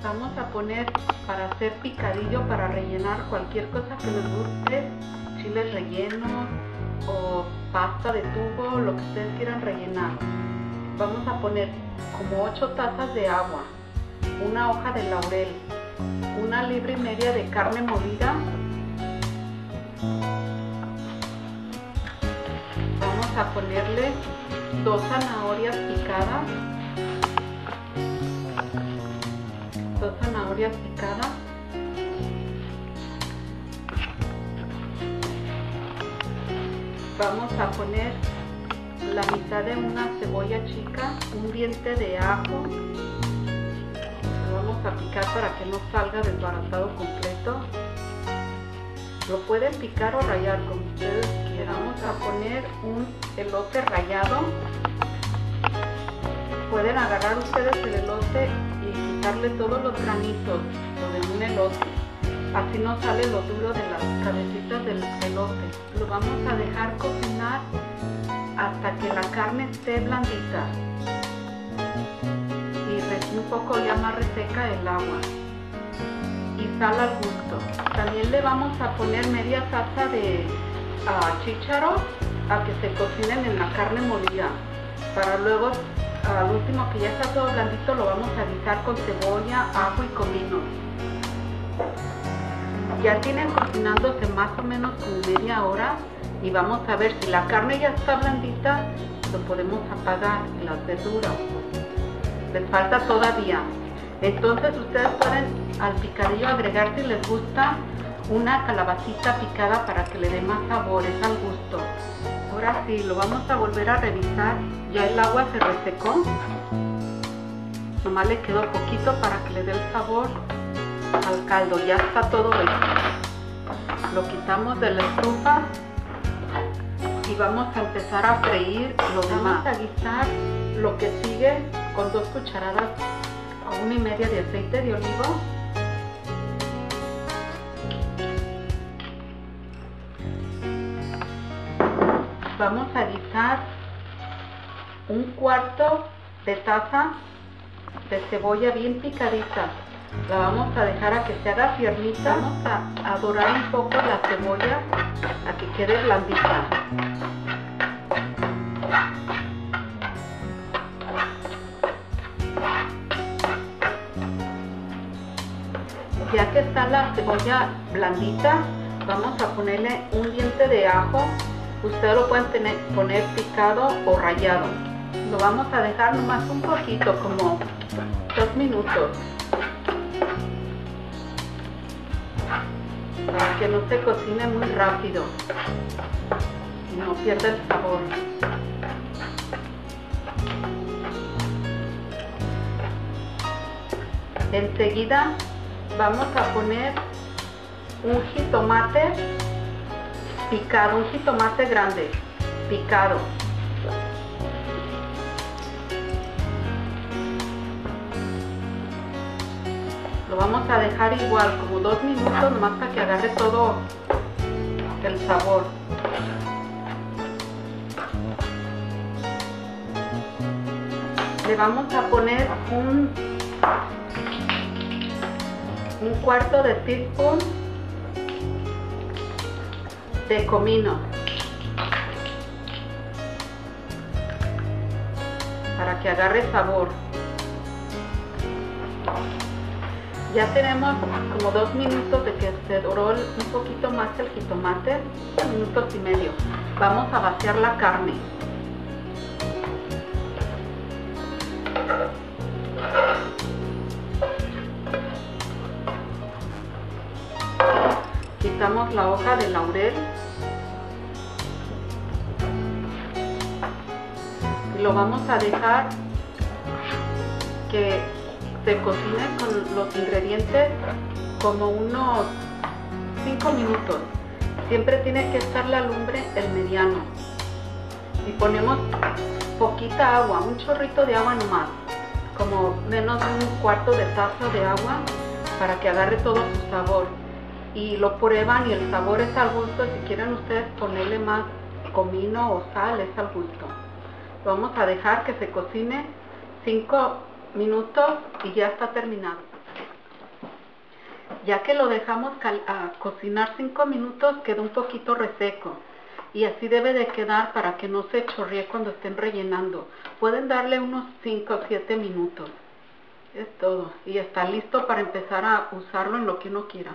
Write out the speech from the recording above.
Vamos a poner para hacer picadillo, para rellenar cualquier cosa que les guste, chiles rellenos o pasta de tubo, lo que ustedes quieran rellenar. Vamos a poner como 8 tazas de agua, una hoja de laurel, 1,5 libras de carne molida. Vamos a ponerle 2 zanahorias picadas, 2 zanahorias picadas, vamos a poner la mitad de una cebolla chica, un diente de ajo, lo vamos a picar para que no salga desbaratado completo. Lo pueden picar o rallar como ustedes quieran. Vamos a poner un elote rallado. Pueden agarrar ustedes el elote y quitarle todos los granitos, lo de un elote. Así no sale lo duro de las cabecitas del elote. Lo vamos a dejar cocinar hasta que la carne esté blandita y un poco ya más reseca el agua. Y sal al gusto. También le vamos a poner media taza de chícharos a que se cocinen en la carne molida. Para luego, al último que ya está todo blandito, lo vamos a guisar con cebolla, ajo y comino. Ya tienen cocinándose más o menos como media hora y vamos a ver si la carne ya está blandita, lo podemos apagar y las verduras. Les falta todavía. Entonces ustedes pueden al picadillo agregar, si les gusta, una calabacita picada para que le dé más sabor, es al gusto. Ahora sí, lo vamos a volver a revisar. Ya el agua se resecó. Nomás le quedó poquito para que le dé el sabor al caldo. Ya está todo hecho. Lo quitamos de la estufa y vamos a empezar a freír lo demás. Vamos a guisar lo que sigue con 2 cucharadas o 1,5 de aceite de olivo. Vamos a guisar 1/4 de taza de cebolla bien picadita. La vamos a dejar a que se haga tiernita. Vamos a dorar un poco la cebolla a que quede blandita. Ya que está la cebolla blandita, vamos a ponerle un diente de ajo. Ustedes lo pueden poner picado o rallado. Lo vamos a dejar nomás un poquito, como 2 minutos. Para que no se cocine muy rápido y no pierda el sabor. Enseguida vamos a poner un jitomate picado, un jitomate grande, picado. Lo vamos a dejar igual, como 2 minutos, nomás para que agarre todo el sabor. Le vamos a poner un 1/4 de teaspoon de comino para que agarre sabor. Ya tenemos como 2 minutos de que se doró un poquito más el jitomate, 2 minutos y medio. Vamos a vaciar la carne. Quitamos la hoja de laurel y lo vamos a dejar que se cocine con los ingredientes como unos 5 minutos. Siempre tiene que estar la lumbre el mediano. Y ponemos poquita agua, un chorrito de agua nomás, como menos de 1/4 de taza de agua para que agarre todo su sabor. Y lo prueban y el sabor es al gusto. Si quieren ustedes ponerle más comino o sal, es al gusto. Vamos a dejar que se cocine 5 minutos y ya está terminado. Ya que lo dejamos cocinar 5 minutos, queda un poquito reseco. Y así debe de quedar para que no se chorree cuando estén rellenando. Pueden darle unos 5 o 7 minutos. Es todo. Y está listo para empezar a usarlo en lo que uno quiera.